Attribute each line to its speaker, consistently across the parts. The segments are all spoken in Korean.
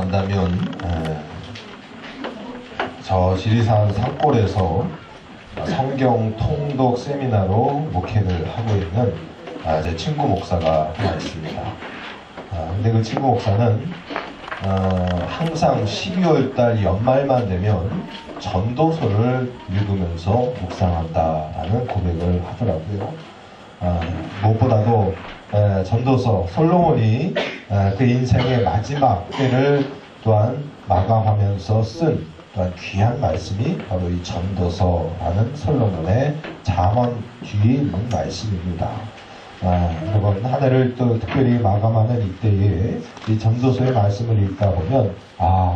Speaker 1: 한다면 저 지리산 산골에서 성경 통독 세미나로 목회를 하고 있는 제 친구 목사가 하나 있습니다. 근데 그 친구 목사는 항상 12월달 연말만 되면 전도서를 읽으면서 묵상한다라는 고백을 하더라고요. 무엇보다도 전도서 솔로몬이 그 인생의 마지막 때를 또한 마감하면서 쓴 또한 귀한 말씀이 바로 이 전도서라는 솔로몬의 잠언 뒤에 있는 말씀입니다. 이번 한 해를 또 특별히 마감하는 이때에 이 전도서의 말씀을 읽다 보면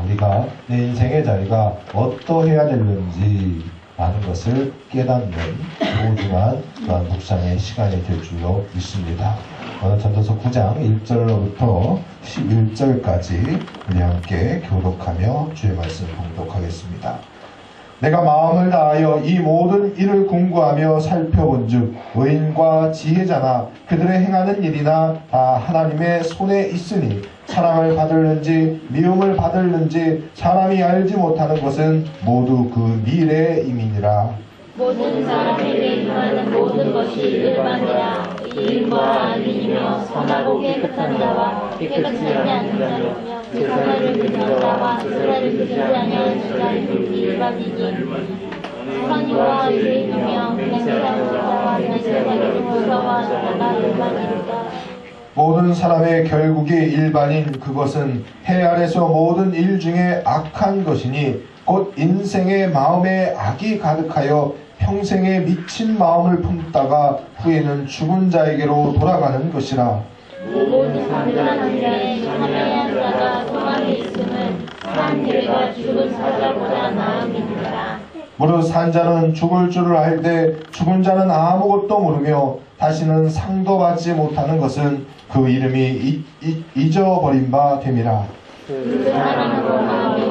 Speaker 1: 우리가 내 인생의 자리가 어떠해야 되는지 라는 것을 깨닫는 소중한 묵상의 시간이 될 줄로 믿습니다. 오늘 전도서 9장 1절로부터 11절까지 우리 함께 교독하며 주의 말씀 봉독하겠습니다. 내가 마음을 다하여 이 모든 일을 공부하며 살펴본즉 의인과 지혜자나 그들의 행하는 일이나 다 하나님의 손에 있으니 사랑을 받을는지 미움을 받을는지 사람이 알지 못하는 것은 모두 그 미래의 임이니라.
Speaker 2: 모든 사람에게 임하는 모든 것이 일반이라. 이인과 아니며 선하고 깨끗한 자와 깨끗하지 않은 자로 제사를 드리는 자와 제사를 드리지 아니하는 자를 듣기 일반이니 선의와 죄인이며 맹세하는 자와 맹세하기를 무서워하는 자가 일반이니라.
Speaker 1: 모든 사람의 결국이 일반인 그것은 해 아래서 모든 일 중에 악한 것이니 곧 인생의 마음에 악이 가득하여 평생에 미친 마음을 품다가 후에는 죽은 자에게로 돌아가는 것이라.
Speaker 2: 모든 산자는 자의 참여한 자가 소망이 있음은 산 길과 죽은 사자보다 나음이니라.
Speaker 1: 무릇 산자는 죽을 줄을 알되 죽은 자는 아무것도 모르며 다시는 상도 받지 못하는 것은 그 이름이 잊어버린 바 됨이라.
Speaker 2: 그 사람은 마음이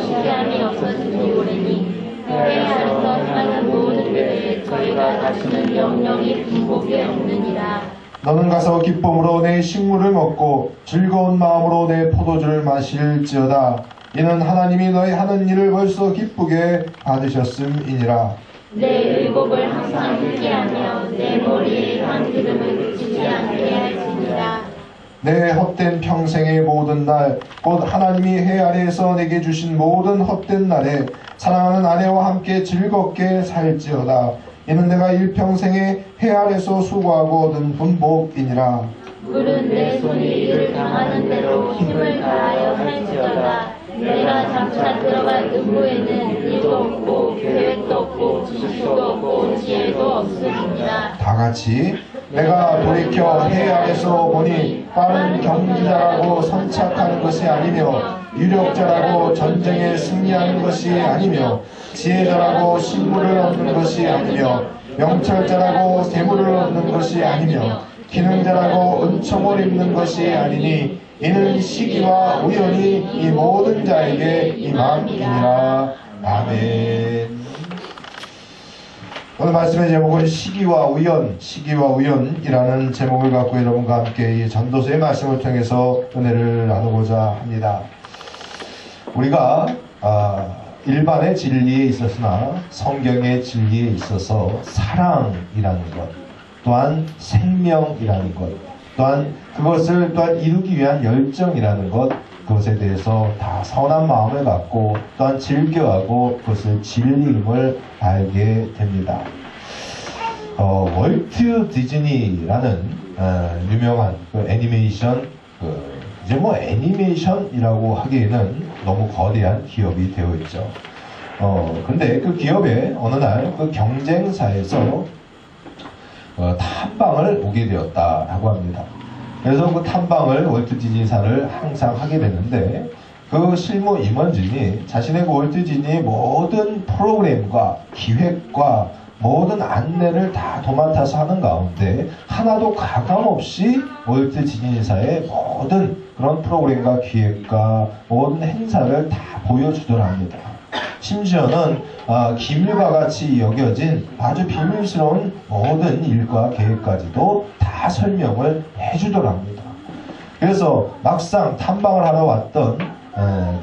Speaker 2: 시간이 없어지니 오래니 해외 안에서 행하는 모든 일에 저희가 다시는 영영이 분복이 없느니라.
Speaker 1: 너는 가서 기쁨으로 내 식물을 먹고 즐거운 마음으로 내 포도주를 마실지어다. 이는 하나님이 너희 하는 일을 벌써 기쁘게 받으셨음이니라.
Speaker 2: 내 의복을 항상 흘게 하며 내 머리에 한 기름을 그치지 않게 할지니라.
Speaker 1: 내 헛된 평생의 모든 날 곧 하나님이 해 아래에서 내게 주신 모든 헛된 날에 사랑하는 아내와 함께 즐겁게 살지어다. 이는 내가 일평생에 해 아래에서 수고하고 얻은 분복이니라.
Speaker 2: 물은 내 손이 이를 당하는 대로 힘을 다하여 할지어다. 내가 장차 들어갈 음부에는 일도 없고 계획도 없고 지식도 없고 지혜도 없으리니라.
Speaker 1: 다 같이 내가 돌이켜 해 아래서 보니 빠른 경주자라고 선착하는 것이 아니며 유력자라고 전쟁에 승리하는 것이 아니며 지혜자라고 신부를 얻는 것이 아니며 명철자라고 재물을 얻는 것이 아니며 기능자라고 은총을 입는 것이 아니니 이는 시기와 우연이 이 모든 자에게 임함이니라. 아멘. 오늘 말씀의 제목은 시기와 우연이라는 제목을 갖고 여러분과 함께 이 전도서의 말씀을 통해서 은혜를 나누고자 합니다. 우리가 일반의 진리에 있었으나 성경의 진리에 있어서 사랑이라는 것, 또한 생명이라는 것, 또한 그것을 또한 이루기 위한 열정이라는 것, 그것에 대해서 다 선한 마음을 갖고 또한 즐겨하고 그것을 진리임을 알게 됩니다. 월트 디즈니라는 유명한 그 애니메이션, 이제 애니메이션이라고 하기에는 너무 거대한 기업이 되어 있죠. 근데 그 기업에 어느 날 그 경쟁사에서 탐방을 오게 되었다라고 합니다. 그래서 그 탐방을 월트 디즈니사를 항상 하게 되는데 그 실무 임원진이 자신의 그 월트 디즈니의 모든 프로그램과 기획과 모든 안내를 다 도맡아서 하는 가운데 하나도 가감없이 월트 디즈니사의 모든 그런 프로그램과 기획과 모든 행사를 다 보여주더랍니다. 심지어는 기밀과 같이 여겨진 아주 비밀스러운 모든 일과 계획까지도 다 설명을 해주더랍니다. 그래서 막상 탐방을 하러 왔던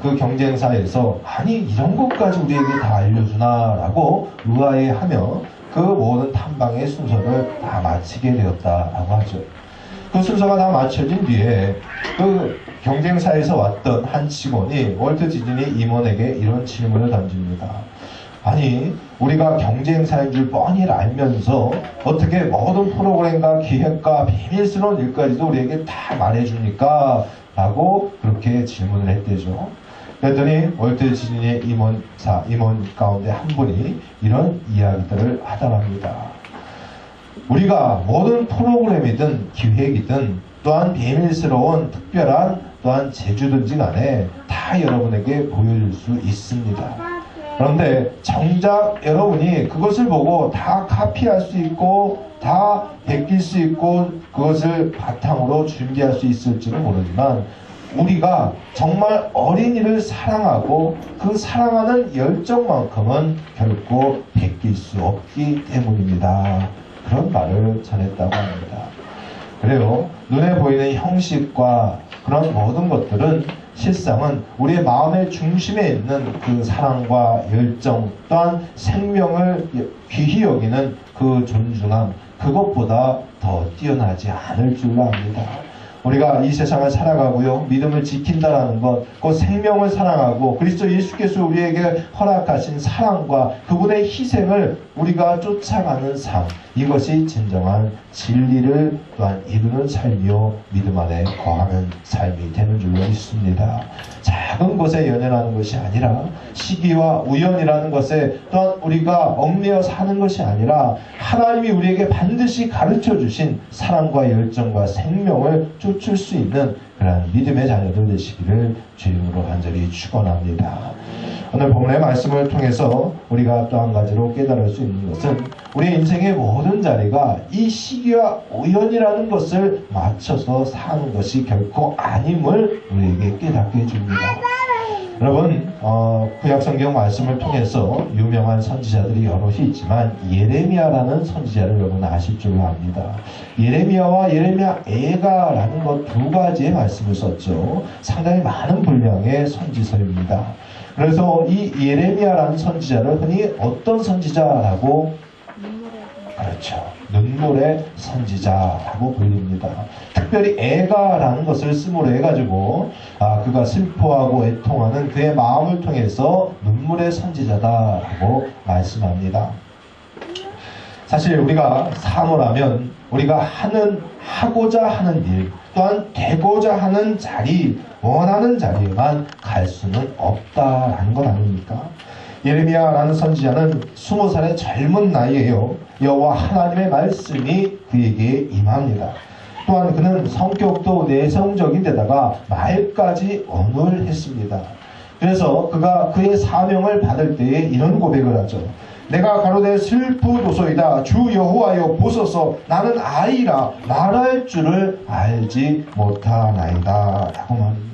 Speaker 1: 그 경쟁사에서 아니 이런 것까지 우리에게 다 알려주나 라고 의아해하며 그 모든 탐방의 순서를 다 마치게 되었다라고 하죠. 그 순서가 다 마쳐진 뒤에 그 경쟁사에서 왔던 한 직원이 월트 디즈니 임원에게 이런 질문을 던집니다. 아니 우리가 경쟁사인 줄 뻔히 알면서 어떻게 모든 프로그램과 기획과 비밀스러운 일까지도 우리에게 다 말해줍니까? 라고 그렇게 질문을 했대죠. 그랬더니 월트 디즈니의 임원 가운데 한 분이 이런 이야기들을 하더랍니다. 우리가 모든 프로그램이든 기획이든 또한 비밀스러운 특별한 또한 제주든지 간에 다 여러분에게 보여줄 수 있습니다. 그런데 정작 여러분이 그것을 보고 다 카피할 수 있고 다 베낄 수 있고 그것을 바탕으로 준비할 수 있을지는 모르지만 우리가 정말 어린이를 사랑하고 그 사랑하는 열정만큼은 결코 베낄 수 없기 때문입니다. 그런 말을 전했다고 합니다. 그래요. 눈에 보이는 형식과 그런 모든 것들은 실상은 우리의 마음의 중심에 있는 그 사랑과 열정 또한 생명을 귀히 여기는 그 존중함 그것보다 더 뛰어나지 않을 줄로 압니다. 우리가 이 세상을 살아가고요. 믿음을 지킨다라는 것, 그 생명을 사랑하고 그리스도 예수께서 우리에게 허락하신 사랑과 그분의 희생을 우리가 쫓아가는 삶, 이것이 진정한 진리를 또한 이루는 삶이요 믿음 안에 거하는 삶이 되는 줄로 믿습니다. 작은 것에 연연하는 것이 아니라 시기와 우연이라는 것에 또한 우리가 얽매여 사는 것이 아니라 하나님이 우리에게 반드시 가르쳐 주신 사랑과 열정과 생명을 쫓을 수 있는 그런 믿음의 자녀들 되시기를 주님으로 간절히 축원합니다. 오늘 본문의 말씀을 통해서 우리가 또 한 가지로 깨달을 수 있는 것은 우리 인생의 모든 자리가 이 시기와 우연이라는 것을 맞춰서 사는 것이 결코 아님을 우리에게 깨닫게 해줍니다. 여러분 구약성경 말씀을 통해서 유명한 선지자들이 여럿이 있지만 예레미야라는 선지자를 여러분 아실 줄로 압니다. 예레미야와 예레미야 애가라는 것 두 가지의 말씀을 썼죠. 상당히 많은 분량의 선지서입니다. 그래서 이 예레미야라는 선지자를 흔히 어떤 선지자라고 그렇죠. 눈물의 선지자라고 불립니다. 특별히 애가라는 것을 쓰므로 해가지고 그가 슬퍼하고 애통하는 그의 마음을 통해서 눈물의 선지자다라고 말씀합니다. 사실 우리가 사모라면 우리가 하고자 하는 일 또한 되고자 하는 자리 원하는 자리에만 갈 수는 없다라는 것 아닙니까? 예레미야라는 선지자는 20살의 젊은 나이에요. 여호와 하나님의 말씀이 그에게 임합니다. 또한 그는 성격도 내성적인 데다가 말까지 언울했습니다. 그래서 그가 그의 사명을 받을 때에 이런 고백을 하죠. 내가 가로되 슬프도소이다. 주 여호와여 보소서 나는 아이라 말할 줄을 알지 못하나이다 라고 말합니다.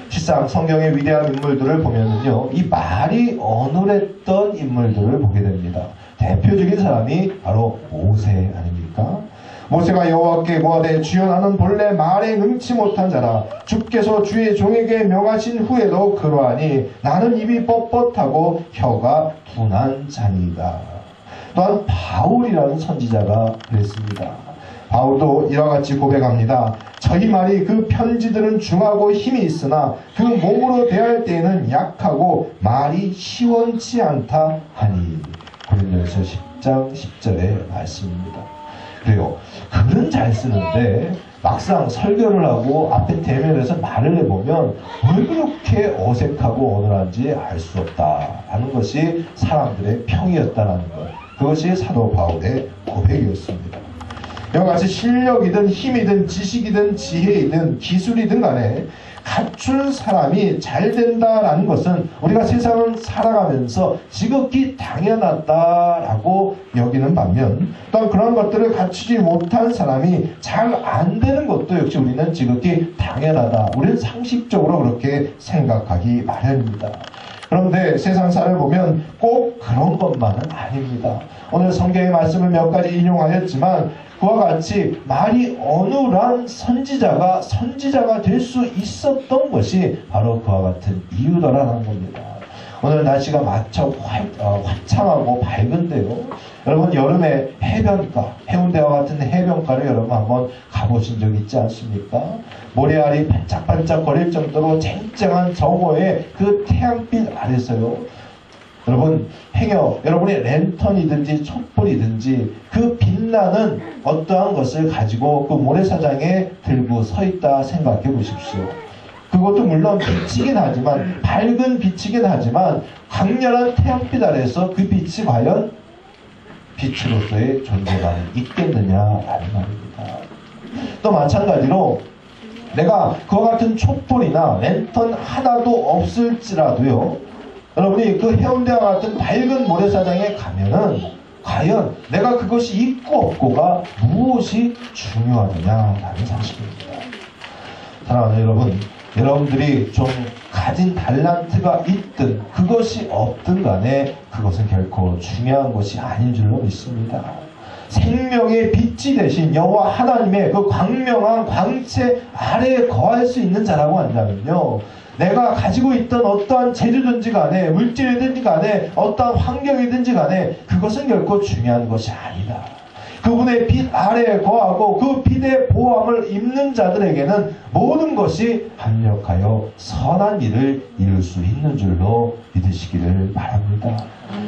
Speaker 1: 실상 성경의 위대한 인물들을 보면은요, 이 말이 어눌했던 인물들을 보게 됩니다. 대표적인 사람이 바로 모세 아닙니까? 모세가 여호와께 고하되 주여 나는 본래 말에 능치 못한 자라 주께서 주의 종에게 명하신 후에도 그러하니 나는 입이 뻣뻣하고 혀가 둔한 자니이다. 또한 바울이라는 선지자가 그랬습니다. 바울도 이와 같이 고백합니다. 저희 말이 그 편지들은 중하고 힘이 있으나 그 몸으로 대할 때에는 약하고 말이 시원치 않다 하니. 고린도전서 10장 10절의 말씀입니다. 그래요. 글은 잘 쓰는데 막상 설교를 하고 앞에 대면에서 말을 해보면 왜 그렇게 어색하고 어눌한지 알 수 없다 하는 것이 사람들의 평이었다는 것. 그것이 사도 바울의 고백이었습니다. 이와 같이 실력이든 힘이든 지식이든 지혜이든 기술이든 간에 갖춘 사람이 잘 된다라는 것은 우리가 세상을 살아가면서 지극히 당연하다라고 여기는 반면 또한 그런 것들을 갖추지 못한 사람이 잘 안 되는 것도 역시 우리는 지극히 당연하다. 우리는 상식적으로 그렇게 생각하기 마련입니다. 그런데 세상사를 보면 꼭 그런 것만은 아닙니다. 오늘 성경의 말씀을 몇 가지 인용하였지만 그와 같이 말이 어눌한 선지자가 될 수 있었던 것이 바로 그와 같은 이유더라는 겁니다. 오늘 날씨가 무척 화창하고 밝은데요. 여러분 여름에 해변가, 해운대와 같은 해변가를 여러분 한번 가보신 적 있지 않습니까? 모래알이 반짝반짝 거릴 정도로 쨍쨍한 저고의 그 태양빛 아래서요. 여러분 여러분의 랜턴이든지 촛불이든지 그 빛나는 어떠한 것을 가지고 그 모래사장에 들고 서 있다 생각해 보십시오. 그것도 물론 빛이긴 하지만 밝은 빛이긴 하지만 강렬한 태양빛 아래에서 그 빛이 과연 빛으로서의 존재감이 있겠느냐라는 말입니다. 또 마찬가지로 내가 그와 같은 촛불이나 랜턴 하나도 없을지라도요, 여러분이 그 해운대와 같은 밝은 모래사장에 가면은 과연 내가 그것이 있고 없고가 무엇이 중요하느냐라는 사실입니다. 사랑하는 여러분, 여러분들이 좀 가진 달란트가 있든 그것이 없든 간에 그것은 결코 중요한 것이 아닌 줄로 믿습니다. 생명의 빛이 되신 여호와 하나님의 그 광명한 광채 아래에 거할 수 있는 자라고 한다면요, 내가 가지고 있던 어떠한 재주든지 간에 물질이든지 간에 어떠한 환경이든지 간에 그것은 결코 중요한 것이 아니다. 그분의 빛 아래에 거하고 그 빛의 보호함을 입는 자들에게는 모든 것이 합력하여 선한 일을 이룰 수 있는 줄로 믿으시기를 바랍니다.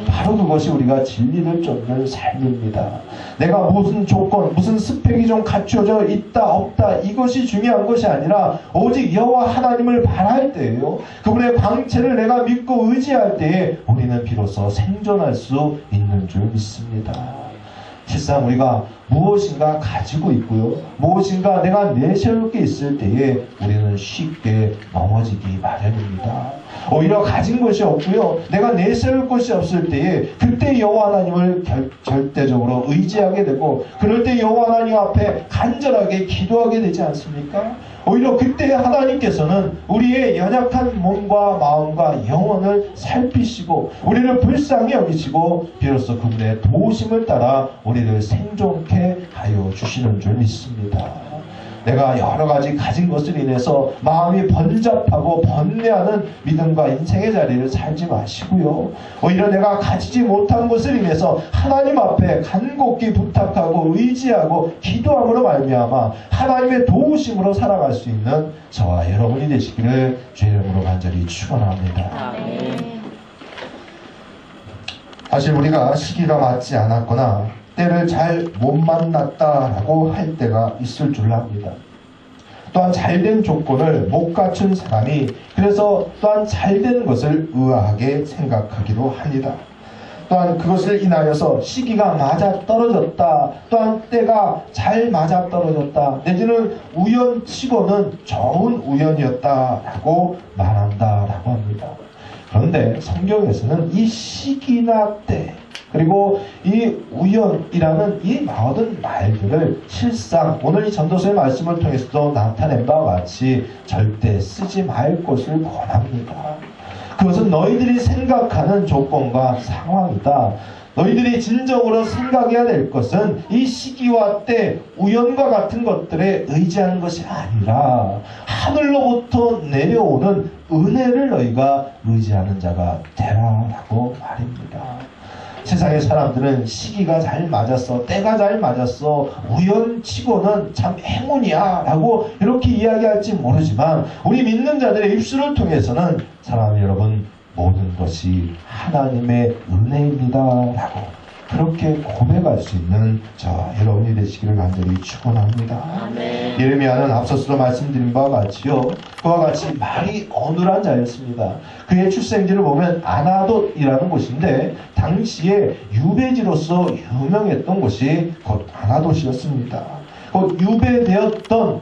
Speaker 1: 바로 그것이 우리가 진리를 쫓는 삶입니다. 내가 무슨 조건, 무슨 스펙이 좀 갖춰져 있다 없다 이것이 중요한 것이 아니라 오직 여호와 하나님을 바랄 때예요. 그분의 광채를 내가 믿고 의지할 때에 우리는 비로소 생존할 수 있는 줄 믿습니다. 실상 우리가 무엇인가 가지고 있고요, 무엇인가 내가 내세울 게 있을 때에 우리는 쉽게 넘어지기 마련입니다. 오히려 가진 것이 없고요, 내가 내세울 것이 없을 때에 그때 여호와 하나님을 절대적으로 의지하게 되고 그럴 때 여호와 하나님 앞에 간절하게 기도하게 되지 않습니까? 오히려 그때 하나님께서는 우리의 연약한 몸과 마음과 영혼을 살피시고 우리를 불쌍히 여기시고 비로소 그분의 도우심을 따라 우리를 생존케 하여 주시는 줄 믿습니다. 내가 여러 가지 가진 것을 인해서 마음이 번잡하고 번뇌하는 믿음과 인생의 자리를 살지 마시고요, 오히려 내가 가지지 못한 것을 인해서 하나님 앞에 간곡히 부탁하고 의지하고 기도함으로 말미암아 하나님의 도우심으로 살아갈 수 있는 저와 여러분이 되시기를 주의 이름으로 간절히 축원합니다. 사실 우리가 시기가 맞지 않았거나 때를 잘 못 만났다라고 할 때가 있을 줄 압니다. 또한 잘된 조건을 못 갖춘 사람이 그래서 또한 잘된 것을 의아하게 생각하기도 합니다. 또한 그것을 인하여서 시기가 맞아 떨어졌다, 또한 때가 잘 맞아 떨어졌다, 내지는 우연치고는 좋은 우연이었다라고 말한다라고 합니다. 그런데 성경에서는 이 시기나 때 그리고 이 우연이라는 이 모든 말들을 실상 오늘 이 전도서의 말씀을 통해서도 나타낸 바와 같이 절대 쓰지 말 것을 권합니다. 그것은 너희들이 생각하는 조건과 상황이다. 너희들이 진정으로 생각해야 될 것은 이 시기와 때, 우연과 같은 것들에 의지하는 것이 아니라 하늘로부터 내려오는 은혜를 너희가 의지하는 자가 되라라고 말입니다. 세상의 사람들은 시기가 잘 맞았어, 때가 잘 맞았어, 우연치고는 참 행운이야 라고 이렇게 이야기할지 모르지만 우리 믿는 자들의 입술을 통해서는 사랑하는 여러분, 모든 것이 하나님의 은혜입니다 라고 그렇게 고백할 수 있는 저 여러분이 되시기를 간절히 축원합니다. 예레미야는 앞서서도 말씀드린 바와 같이요, 그와 같이 말이 어눌한 자였습니다. 그의 출생지를 보면 아나돗이라는 곳인데 당시에 유배지로서 유명했던 곳이 곧 아나돗이었습니다. 곧 유배되었던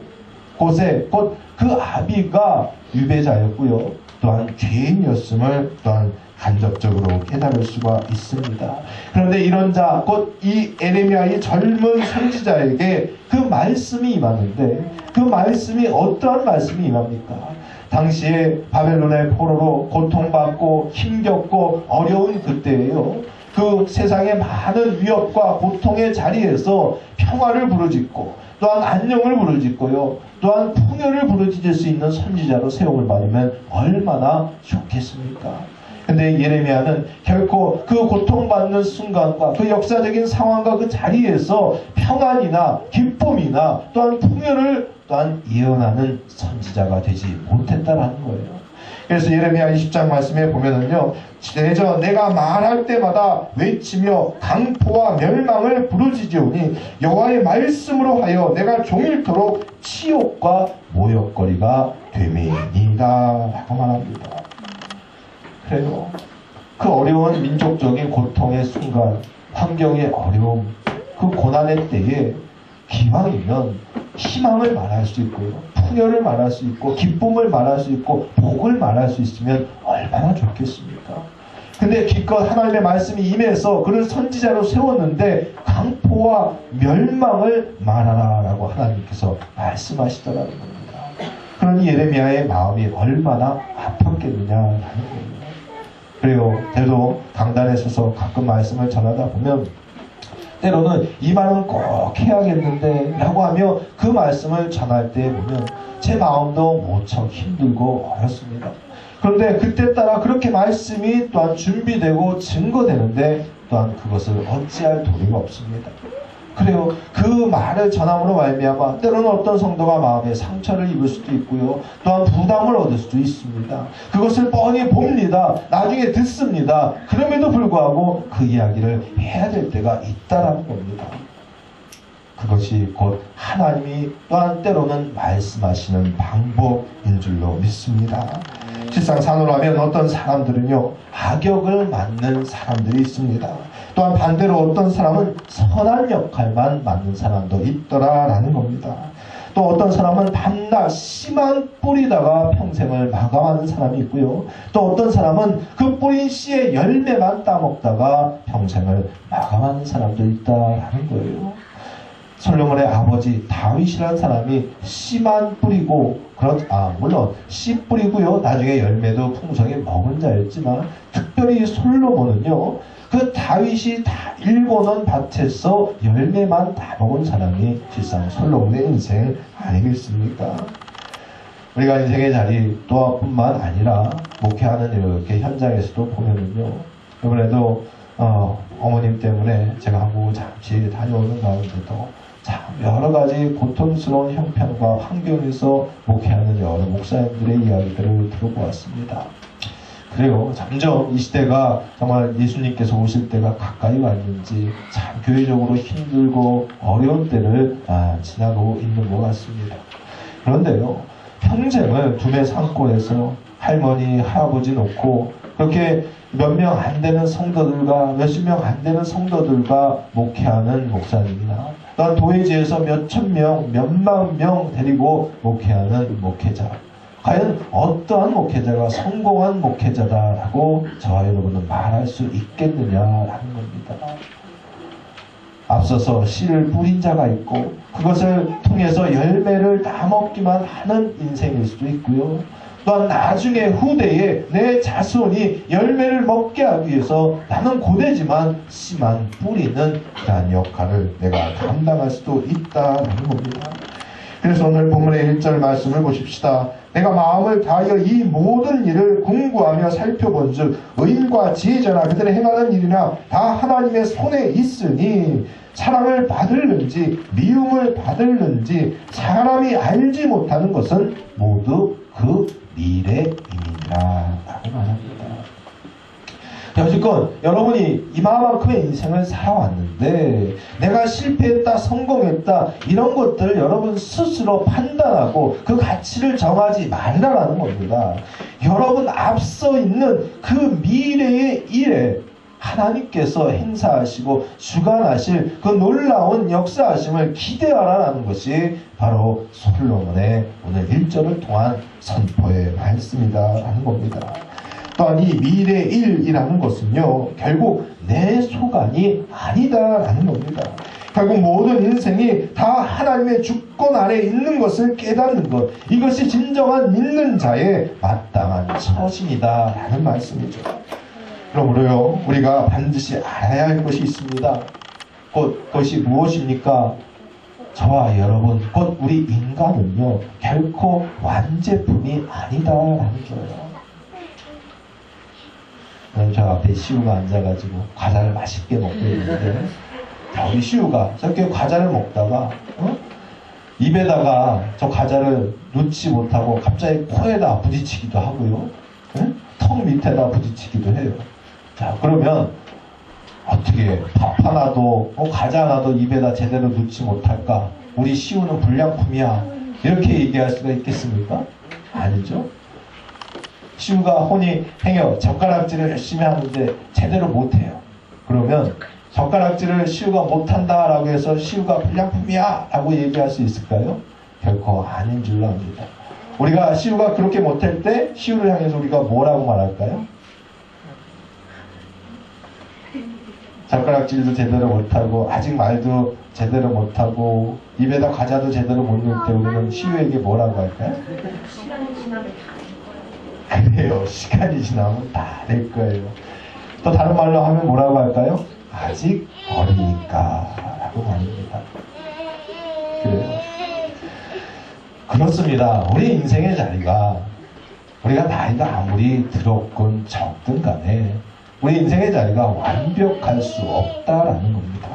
Speaker 1: 곳에 곧 그 아비가 유배자였고요, 또한 죄인이었음을 또한 간접적으로 깨달을 수가 있습니다. 그런데 이런 자, 곧 이 에레미야의 젊은 선지자에게 그 말씀이 임하는데 그 말씀이 어떠한 말씀이 임합니까? 당시에 바벨론의 포로로 고통받고 힘겹고 어려운 그때예요. 그 세상의 많은 위협과 고통의 자리에서 평화를 부르짖고 또한 안녕을 부르짖고요. 또한 풍요를 부르짖을 수 있는 선지자로 세움을 받으면 얼마나 좋겠습니까? 근데 예레미야는 결코 그 고통받는 순간과 그 역사적인 상황과 그 자리에서 평안이나 기쁨이나 또한 풍요를 또한 예언하는 선지자가 되지 못했다라는 거예요. 그래서 예레미야 20장 말씀에 보면은요, 내가 말할 때마다 외치며 강포와 멸망을 부르짖으오니 여호와의 말씀으로 하여 내가 종일토록 치욕과 모욕거리가 되매니이다 라고 말합니다. 그래요. 그 어려운 민족적인 고통의 순간, 환경의 어려움, 그 고난의 때에 기왕이면 희망을 말할 수 있고요, 풍요를 말할 수 있고, 기쁨을 말할 수 있고, 복을 말할 수 있으면 얼마나 좋겠습니까? 근데 기껏 하나님의 말씀이 임해서 그를 선지자로 세웠는데 강포와 멸망을 말하라 라고 하나님께서 말씀하시더라는 겁니다. 그러니 예레미야의 마음이 얼마나 아팠겠느냐라는 거예요. 그래요. 저도 강단에 서서 가끔 말씀을 전하다 보면 때로는 이 말은 꼭 해야겠는데 라고 하며 그 말씀을 전할 때 보면 제 마음도 무척 힘들고 어렵습니다. 그런데 그때 따라 그렇게 말씀이 또한 준비되고 증거되는데 또한 그것을 어찌할 도리가 없습니다. 그래요. 그 말을 전함으로 말미암아 때로는 어떤 성도가 마음에 상처를 입을 수도 있고요, 또한 부담을 얻을 수도 있습니다. 그것을 뻔히 봅니다. 나중에 듣습니다. 그럼에도 불구하고 그 이야기를 해야 될 때가 있다라는 겁니다. 그것이 곧 하나님이 또한 때로는 말씀하시는 방법인 줄로 믿습니다. 실상 산으로 하면 어떤 사람들은요, 악역을 맡는 사람들이 있습니다. 또한 반대로 어떤 사람은 선한 역할만 맡는 사람도 있더라라는 겁니다. 또 어떤 사람은 밤낮 씨만 뿌리다가 평생을 마감하는 사람이 있고요, 또 어떤 사람은 그 뿌린 씨의 열매만 따먹다가 평생을 마감하는 사람도 있다라는 거예요. 솔로몬의 아버지 다윗이라는 사람이 씨만 뿌리고, 물론 씨 뿌리고요, 나중에 열매도 풍성히 먹은 자였지만, 특별히 솔로몬은요, 그 다윗이 다 일궈놓은 밭에서 열매만 다 먹은 사람이 실상 솔로몬의 인생 아니겠습니까? 우리가 인생의 자리 또뿐만 아니라 목회하는 이렇게 현장에서도 보면은요, 이번에도 어머님 때문에 제가 한국 잠시 다녀오는 가운데도 참 여러 가지 고통스러운 형편과 환경에서 목회하는 여러 목사님들의 이야기들을 들어보았습니다. 그래요. 점점 이 시대가 정말 예수님께서 오실 때가 가까이 왔는지 참 교회적으로 힘들고 어려운 때를 지나고 있는 것 같습니다. 그런데요, 평생을 두뇌 산골에서 할머니, 할아버지 놓고 그렇게 몇 명 안 되는 성도들과 몇십 명 안 되는 성도들과 목회하는 목사님이나 또한 도회지에서 몇천 명, 몇만 명 데리고 목회하는 목회자, 과연 어떠한 목회자가 성공한 목회자다라고 저와 여러분은 말할 수 있겠느냐라는 겁니다. 앞서서 씨를 뿌린 자가 있고 그것을 통해서 열매를 다 먹기만 하는 인생일 수도 있고요, 또한 나중에 후대에 내 자손이 열매를 먹게 하기 위해서 나는 고되지만 씨만 뿌리는 그러한 역할을 내가 감당할 수도 있다는 겁니다. 그래서 오늘 본문의 1절 말씀을 보십시다. 내가 마음을 다하여 이 모든 일을 공부하며 살펴본 즉 의인과 지혜자나 그들의 행하는 일이나 다 하나님의 손에 있으니 사랑을 받을는지 미움을 받을는지 사람이 알지 못하는 것은 모두 그 미래임이니라 라고 말합니다. 여지껏 여러분이 이만큼의 인생을 살아왔는데 내가 실패했다, 성공했다 이런 것들을 여러분 스스로 판단하고 그 가치를 정하지 말라라는 겁니다. 여러분 앞서 있는 그 미래의 일에 하나님께서 행사하시고 주관하실 그 놀라운 역사하심을 기대하라는 것이 바로 솔로몬의 오늘 1절을 통한 선포의 말씀이다라는 겁니다. 또한 이 미래일이라는 것은요, 결국 내 소관이 아니다라는 겁니다. 결국 모든 인생이 다 하나님의 주권 아래 있는 것을 깨닫는 것, 이것이 진정한 믿는 자의 마땅한 처신이다 라는 말씀이죠. 그러므로요, 우리가 반드시 알아야 할 것이 있습니다. 그것이 무엇입니까? 저와 여러분, 곧 우리 인간은요, 결코 완제품이 아니다라는 거예요. 저 앞에 시우가 앉아가지고 과자를 맛있게 먹고 있는데, 우리 시우가 저렇게 과자를 먹다가 입에다가 저 과자를 놓지 못하고 갑자기 코에다 부딪히기도 하고요, 턱 밑에다 부딪히기도 해요. 자, 그러면 어떻게 밥 하나도 과자 하나도 입에다 제대로 넣지 못할까? 우리 시우는 불량품이야, 이렇게 얘기할 수가 있겠습니까? 아니죠. 시우가 혼이 행여 젓가락질을 열심히 하는데 제대로 못해요. 그러면 젓가락질을 시우가 못한다 라고 해서 시우가 불량품이야 라고 얘기할 수 있을까요? 결코 아닌 줄로 압니다. 우리가 시우가 그렇게 못할 때 시우를 향해서 우리가 뭐라고 말할까요? 젓가락질도 제대로 못하고 아직 말도 제대로 못하고 입에다 과자도 제대로 못 넣을 때 우리는 시우에게 뭐라고 할까요? 그래요. 시간이 지나면 다 될 거예요. 또 다른 말로 하면 뭐라고 할까요? 아직 어리니까 라고 말입니다. 그래요. 그렇습니다. 우리 인생의 자리가, 우리가 나이가 아무리 들었건 적든 간에 우리 인생의 자리가 완벽할 수 없다라는 겁니다.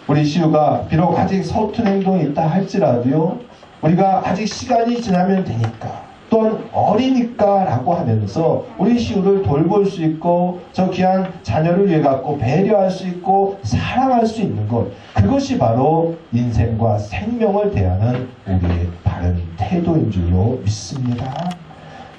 Speaker 1: 우리 시우가 비록 아직 서툰 행동이 있다 할지라도요, 우리가 아직 시간이 지나면 되니까, 또한 어리니까 라고 하면서 우리 시우를 돌볼 수 있고 저 귀한 자녀를 위해 갖고 배려할 수 있고 사랑할 수 있는 것, 그것이 바로 인생과 생명을 대하는 우리의 바른 태도인 줄로 믿습니다.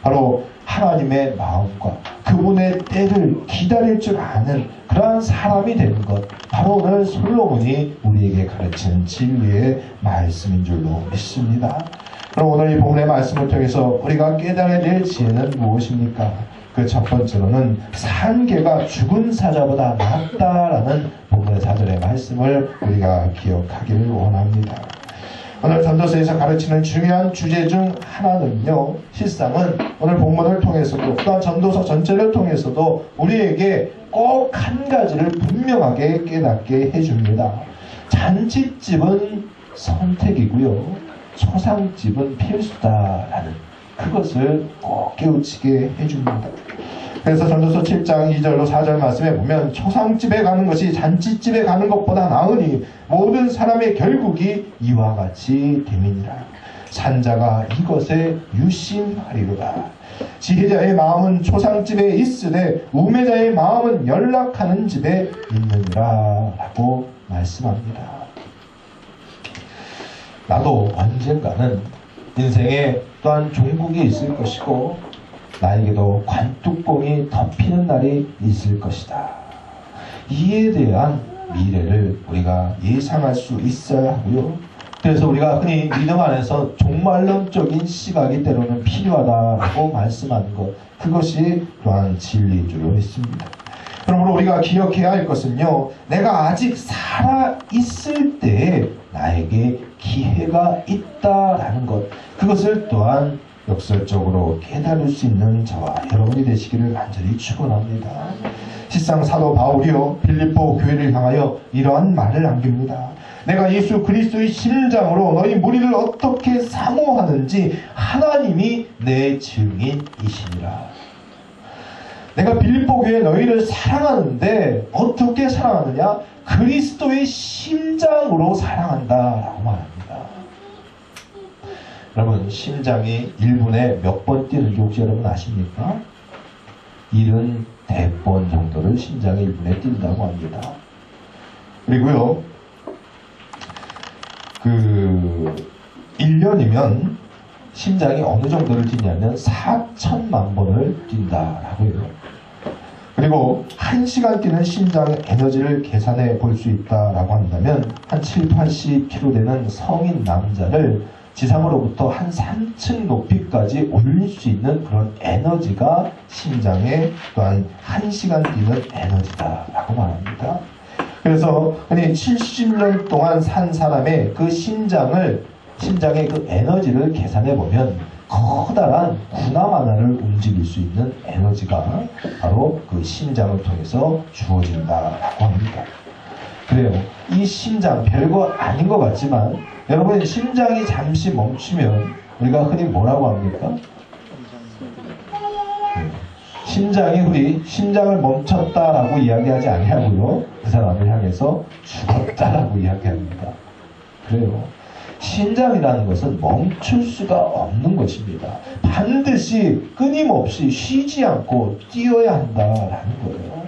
Speaker 1: 바로 하나님의 마음과 그분의 때를 기다릴 줄 아는 그러한 사람이 되는 것, 바로 오늘 솔로몬이 우리에게 가르치는 진리의 말씀인 줄로 믿습니다. 그럼 오늘 이 본문의 말씀을 통해서 우리가 깨달아야 될 지혜는 무엇입니까? 그 첫 번째로는 산 개가 죽은 사자보다 낫다라는 본문의 4절의 말씀을 우리가 기억하기를 원합니다. 오늘 전도서에서 가르치는 중요한 주제 중 하나는요, 실상은 오늘 본문을 통해서도 또한 전도서 전체를 통해서도 우리에게 꼭 한 가지를 분명하게 깨닫게 해줍니다. 잔칫집은 선택이고요, 초상집은 필수다라는 그것을 꼭 깨우치게 해줍니다. 그래서 전도서 7장 2절로 4절 말씀에 보면 초상집에 가는 것이 잔치집에 가는 것보다 나으니 모든 사람의 결국이 이와 같이 됨이니라. 산자가 이것에 유심하리로다. 지혜자의 마음은 초상집에 있으되 우매자의 마음은 연락하는 집에 있느니라 라고 말씀합니다. 나도 언젠가는 인생에 또한 종국이 있을 것이고 나에게도 관뚜껑이 덮이는 날이 있을 것이다. 이에 대한 미래를 우리가 예상할 수 있어야 하고요. 그래서 우리가 흔히 믿음 안에서 종말론적인 시각이 때로는 필요하다고 말씀하는 것, 그것이 또한 진리인 줄로 믿습니다. 그러므로 우리가 기억해야 할 것은요, 내가 아직 살아있을 때에 나에게 기회가 있다라는 것, 그것을 또한 역설적으로 깨달을 수 있는 저와 여러분이 되시기를 간절히 축원합니다. 실상 사도 바울이요, 빌립보 교회를 향하여 이러한 말을 남깁니다. 내가 예수 그리스도의 심장으로 너희 무리를 어떻게 사모하는지 하나님이 내 증인이시니라. 내가 빌립보 교회 너희를 사랑하는데 어떻게 사랑하느냐? 그리스도의 심장으로 사랑한다라고 말합니다. 여러분, 심장이 1분에 몇 번 뛰는지 혹시 여러분 아십니까? 70번 정도를 심장이 1분에 뛴다고 합니다. 그리고요, 1년이면 심장이 어느 정도를 뛰냐면 4천만 번을 뛴다라고 해요. 그리고 1시간 뛰는 심장의 에너지를 계산해 볼 수 있다라고 한다면 한 7, 80kg 되는 성인 남자를 지상으로부터 한 3층 높이까지 올릴 수 있는 그런 에너지가 심장의 또한 1시간 뛰는 에너지다라고 말합니다. 그래서 흔히 70년 동안 산 사람의 그 심장의 그 에너지를 계산해 보면 커다란 군함 하나를 움직일 수 있는 에너지가 바로 그 심장을 통해서 주어진다라고 합니다. 그래요. 이 심장 별거 아닌 것 같지만 여러분 심장이 잠시 멈추면 우리가 흔히 뭐라고 합니까? 심장이 우리 심장을 멈췄다라고 이야기하지 아니하고요. 그 사람을 향해서 죽었다라고 이야기합니다. 그래요. 심장이라는 것은 멈출 수가 없는 것입니다. 반드시 끊임없이 쉬지 않고 뛰어야 한다라는 거예요.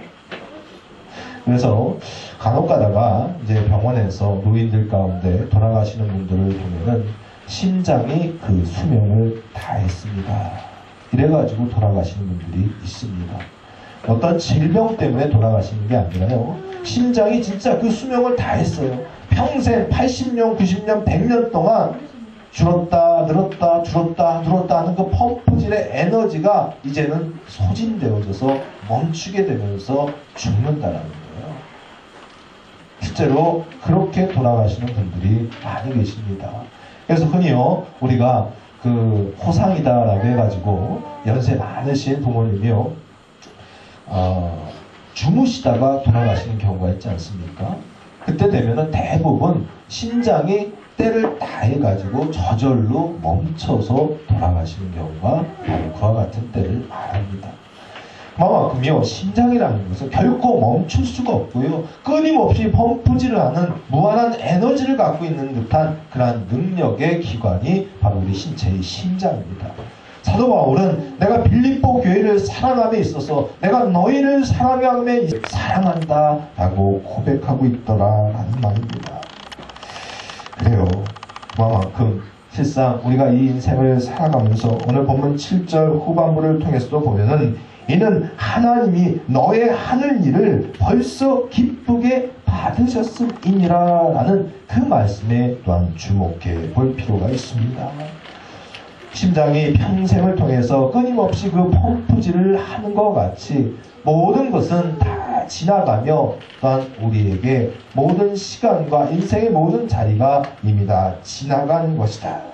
Speaker 1: 그래서 간혹 가다가 이제 병원에서 노인들 가운데 돌아가시는 분들을 보면은 심장이 그 수명을 다했습니다. 이래가지고 돌아가시는 분들이 있습니다. 어떤 질병 때문에 돌아가시는 게 아니라요. 심장이 진짜 그 수명을 다했어요. 평생 80년, 90년, 100년 동안 줄었다, 늘었다, 줄었다, 늘었다 하는 그 펌프질의 에너지가 이제는 소진되어져서 멈추게 되면서 죽는다라는 거예요. 실제로 그렇게 돌아가시는 분들이 많이 계십니다. 그래서 흔히요, 우리가 그 호상이다라고 해가지고 연세 많으신 부모님이요, 주무시다가 돌아가시는 경우가 있지 않습니까? 그때 되면은 대부분 심장이 때를 다해가지고 저절로 멈춰서 돌아가시는 경우가 바로 그와 같은 때를 말합니다. 그만큼요, 심장이라는 것은 결코 멈출 수가 없고요, 끊임없이 펌프질을 하는 무한한 에너지를 갖고 있는 듯한 그러한 능력의 기관이 바로 우리 신체의 심장입니다. 사도 바울은 내가 빌립보 교회를 사랑함에 있어서 내가 너희를 사랑함에 사랑한다 라고 고백하고 있더라라는 말입니다. 그래요. 그만큼 실상 우리가 이 인생을 살아가면서 오늘 본문 7절 후반부를 통해서도 보면은 이는 하나님이 너의 하는 일을 벌써 기쁘게 받으셨음이니라 라는 그 말씀에 또한 주목해 볼 필요가 있습니다. 심장이 평생을 통해서 끊임없이 그 펌프질을 하는 것 같이 모든 것은 다 지나가며 또한 우리에게 모든 시간과 인생의 모든 자리가 이미 다 지나간 것이다.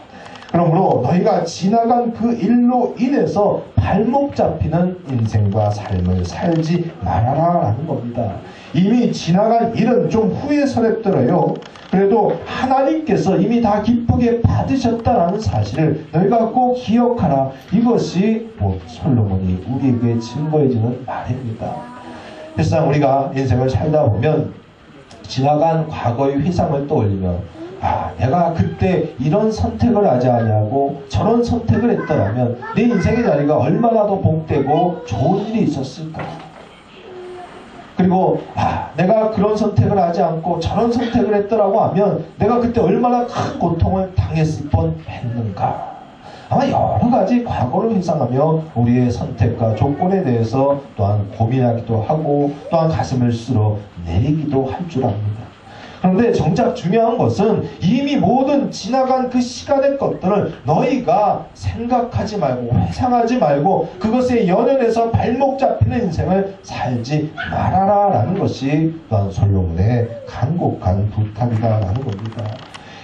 Speaker 1: 그러므로 너희가 지나간 그 일로 인해서 발목 잡히는 인생과 삶을 살지 말아라 라는 겁니다. 이미 지나간 일은 좀 후회스럽더라요. 그래도 하나님께서 이미 다 기쁘게 받으셨다라는 사실을 너희가 꼭 기억하라. 이것이 솔로몬이 우리에게 증거해주는 말입니다. 실상 우리가 인생을 살다 보면 지나간 과거의 회상을 떠올리며 내가 그때 이런 선택을 하지 않냐고 저런 선택을 했더라면 내 인생의 자리가 얼마나 더 복되고 좋은 일이 있었을까. 그리고 내가 그런 선택을 하지 않고 저런 선택을 했더라고 하면 내가 그때 얼마나 큰 고통을 당했을 뻔했는가. 아마 여러 가지 과거를 회상하며 우리의 선택과 조건에 대해서 또한 고민하기도 하고 또한 가슴을 쓸어 내리기도 할 줄 압니다. 그런데 정작 중요한 것은 이미 모든 지나간 그 시간의 것들을 너희가 생각하지 말고 회상하지 말고 그것에 연연해서 발목 잡히는 인생을 살지 말아라 라는 것이 또한 솔로몬의 간곡한 부탁이다라는 겁니다.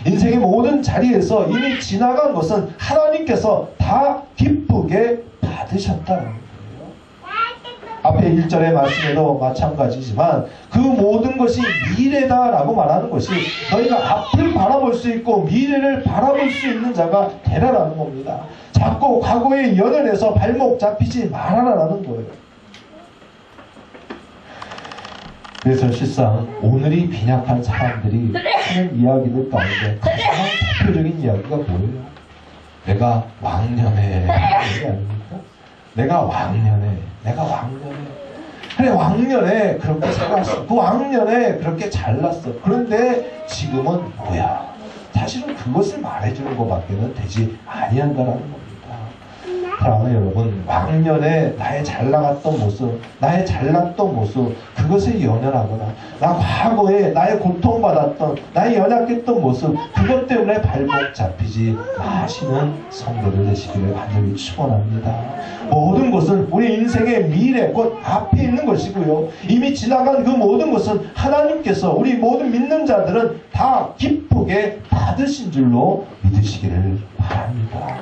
Speaker 1: 인생의 모든 자리에서 이미 지나간 것은 하나님께서 다 기쁘게 받으셨다는 거예요. 앞에 1절의 말씀에도 마찬가지지만 그 모든 것이 미래다라고 말하는 것이 너희가 앞을 바라볼 수 있고 미래를 바라볼 수 있는 자가 되라라는 겁니다. 자꾸 과거에 연연해서 발목 잡히지 말아라라는 거예요. 그래서 실상 오늘이 빈약한 사람들이 하는 이야기들 가운데 가장 대표적인 이야기가 뭐예요? 내가 왕년에 이게 아닙니까? 내가 왕년에 그래 왕년에 그렇게 살았어. 그 왕년에 그렇게 잘났어. 그런데 지금은 뭐야? 사실은 그것을 말해주는 것밖에는 되지 아니한다라는 겁니다. 사랑하는 여러분, 왕년에 나의 잘 나갔던 모습, 나의 잘났던 모습, 그것에 연연하거나 나 과거에 나의 고통받았던 나의 연약했던 모습, 그것 때문에 발목 잡히지 마시는 성도들 되시기를 간절히 축원합니다. 모든 것은 우리 인생의 미래, 곧 앞에 있는 것이고요, 이미 지나간 그 모든 것은 하나님께서 우리 모든 믿는 자들은 다 기쁘게 받으신 줄로 믿으시기를 바랍니다.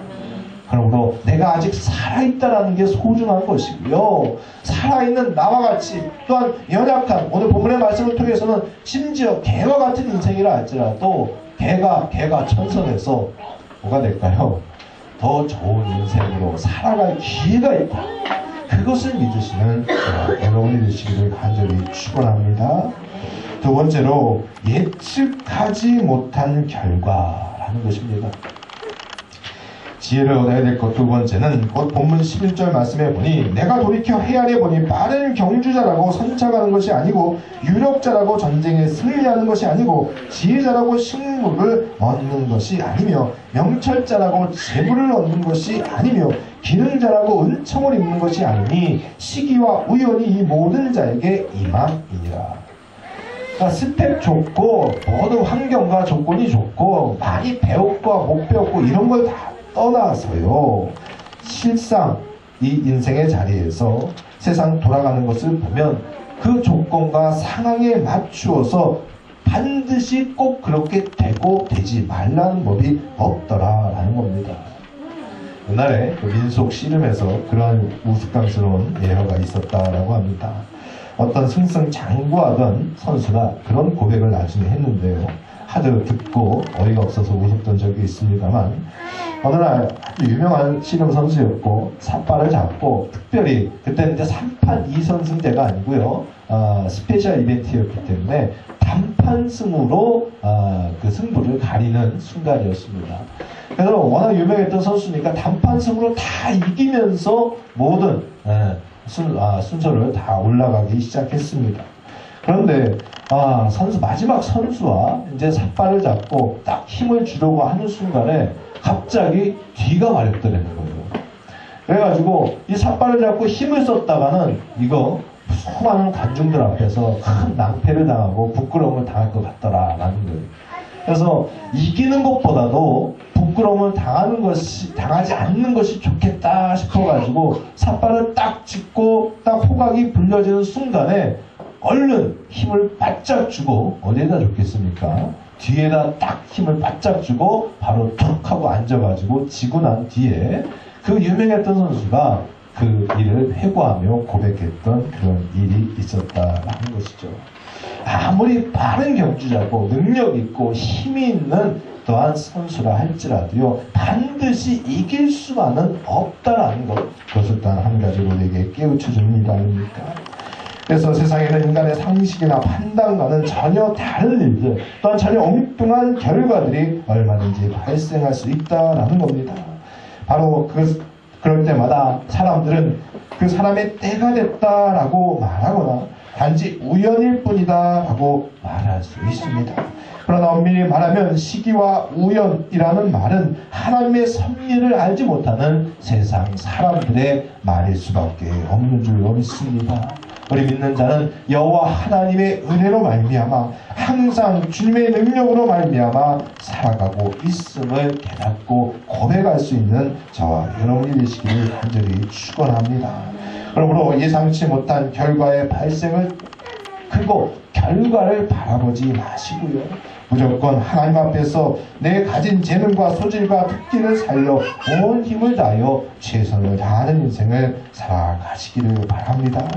Speaker 1: 그러므로 내가 아직 살아있다는 게 소중한 것이고요, 살아있는 나와 같이 또한 연약한, 오늘 본문의 말씀을 통해서는 심지어 개와 같은 인생이라 할지라도 개가 천선해서 뭐가 될까요? 더 좋은 인생으로 살아갈 기회가 있다, 그것을 믿으시는 여러분이 되시기를 간절히 축원합니다. 두 번째로, 예측하지 못한 결과라는 것입니다. 지혜를 얻어야 될 것 두 번째는 곧 본문 11절 말씀해 보니, 내가 돌이켜 헤아려 보니 빠른 경주자라고 선착하는 것이 아니고, 유력자라고 전쟁에 승리하는 것이 아니고, 지혜자라고 식물을 얻는 것이 아니며, 명철자라고 재물을 얻는 것이 아니며, 기능자라고 은총을 입는 것이 아니니 시기와 우연이 이 모든 자에게 임함이니라. 그러니까 스펙 좋고 모든 환경과 조건이 좋고 많이 배웠고 못 배웠고 이런 걸 다 떠나서요, 실상 이 인생의 자리에서 세상 돌아가는 것을 보면 그 조건과 상황에 맞추어서 반드시 꼭 그렇게 되고 되지 말라는 법이 없더라라는 겁니다. 옛날에 그 민속 씨름에서 그러한 우스꽝스러운 예화가 있었다라고 합니다. 어떤 승승장구하던 선수가 그런 고백을 나중에 했는데요, 하도 듣고 어이가 없어서 웃었던 적이 있습니다만, 어느 날 아주 유명한 씨름 선수였고 삿발을 잡고, 특별히 그때는 이제 3판 2선승제가 아니고요, 스페셜 이벤트였기 때문에 단판 승으로 그 승부를 가리는 순간이었습니다. 그래서 워낙 유명했던 선수니까 단판 승으로 다 이기면서 모든 순서를 다 올라가기 시작했습니다. 그런데 마지막 선수와 이제 삿발을 잡고 딱 힘을 주려고 하는 순간에 갑자기 뒤가 마렵더라는 거예요. 그래가지고 이 삿발을 잡고 힘을 썼다가는 이거 수많은 관중들 앞에서 큰 낭패를 당하고 부끄러움을 당할 것 같더라라는 거예요. 그래서 이기는 것보다도 부끄러움을 당하지 않는 것이 좋겠다 싶어가지고 삿발을 딱 짚고 딱 호각이 불려지는 순간에 얼른 힘을 바짝 주고, 어디에다 줬겠습니까? 뒤에다 딱 힘을 바짝 주고 바로 툭 하고 앉아가지고 지고 난 뒤에 그 유명했던 선수가 그 일을 회고하며 고백했던 그런 일이 있었다라는 것이죠. 아무리 빠른 경주자고 능력 있고 힘이 있는 또한 선수라 할지라도요, 반드시 이길 수만은 없다라는 것, 그것을 단 한 가지로 우리에게 깨우쳐 주는 일 아닙니까? 그래서 세상에는 인간의 상식이나 판단과는 전혀 다른 일들, 또한 전혀 엉뚱한 결과들이 얼마든지 발생할 수 있다라는 겁니다. 바로 그럴 때마다 사람들은 그 사람의 때가 됐다라고 말하거나 단지 우연일 뿐이다 라고 말할 수 있습니다. 그러나 엄밀히 말하면 시기와 우연이라는 말은 하나님의 섭리를 알지 못하는 세상 사람들의 말일 수밖에 없는 줄로 믿습니다. 우리 믿는 자는 여호와 하나님의 은혜로 말미암아 항상 주님의 능력으로 말미암아 살아가고 있음을 깨닫고 고백할 수 있는 저와 여러분이 되시기를 간절히 축원합니다. 그러므로 예상치 못한 결과의 발생을 크고 결과를 바라보지 마시고요, 무조건 하나님 앞에서 내 가진 재능과 소질과 특기를 살려 온 힘을 다하여 최선을 다하는 인생을 살아가시기를 바랍니다.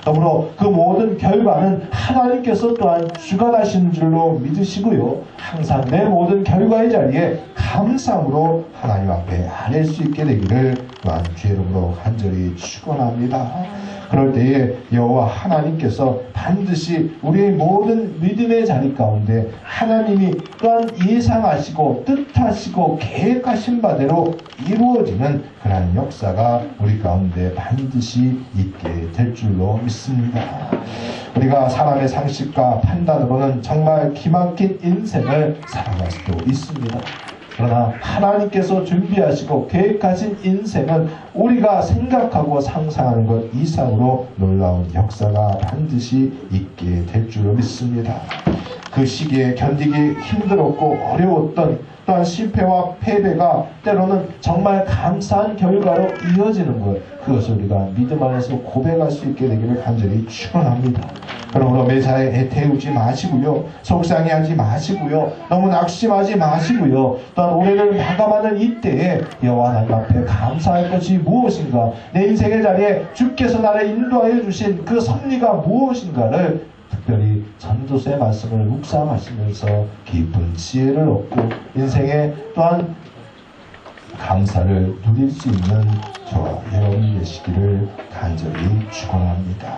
Speaker 1: 더불어 그 모든 결과는 하나님께서 또한 주관하시는 줄로 믿으시고요, 항상 내 모든 결과의 자리에 감사함으로 하나님 앞에 아랠 수 있게 되기를 또한 주의로 간절히 축원합니다. 그럴 때에 여호와 하나님께서 반드시 우리의 모든 믿음의 자리 가운데 하나님이 또한 예상하시고 뜻하시고 계획하신 바대로 이루어지는 그러한 역사가 우리 가운데 반드시 있게 될 줄로 믿습니다. 우리가 사람의 상식과 판단으로는 정말 기막힌 인생을 살아갈 수도 있습니다. 그러나 하나님께서 준비하시고 계획하신 인생은 우리가 생각하고 상상하는 것 이상으로 놀라운 역사가 반드시 있게 될 줄 믿습니다. 그 시기에 견디기 힘들었고 어려웠던 또한 실패와 패배가 때로는 정말 감사한 결과로 이어지는 것, 그것을 우리가 믿음 안에서 고백할 수 있게 되기를 간절히 축원합니다. 그러므로 매사에 애태우지 마시고요, 속상해하지 마시고요, 너무 낙심하지 마시고요, 또한 올해를 마감하는 이때에 여호와 하나님 앞에 감사할 것이 무엇인가, 내 인생의 자리에 주께서 나를 인도하여 주신 그 섭리가 무엇인가를 특별히 전도서의 말씀을 묵상하시면서 깊은 지혜를 얻고 인생에 또한 감사를 누릴 수 있는 저와 여러분이 되시기를 간절히 축원합니다.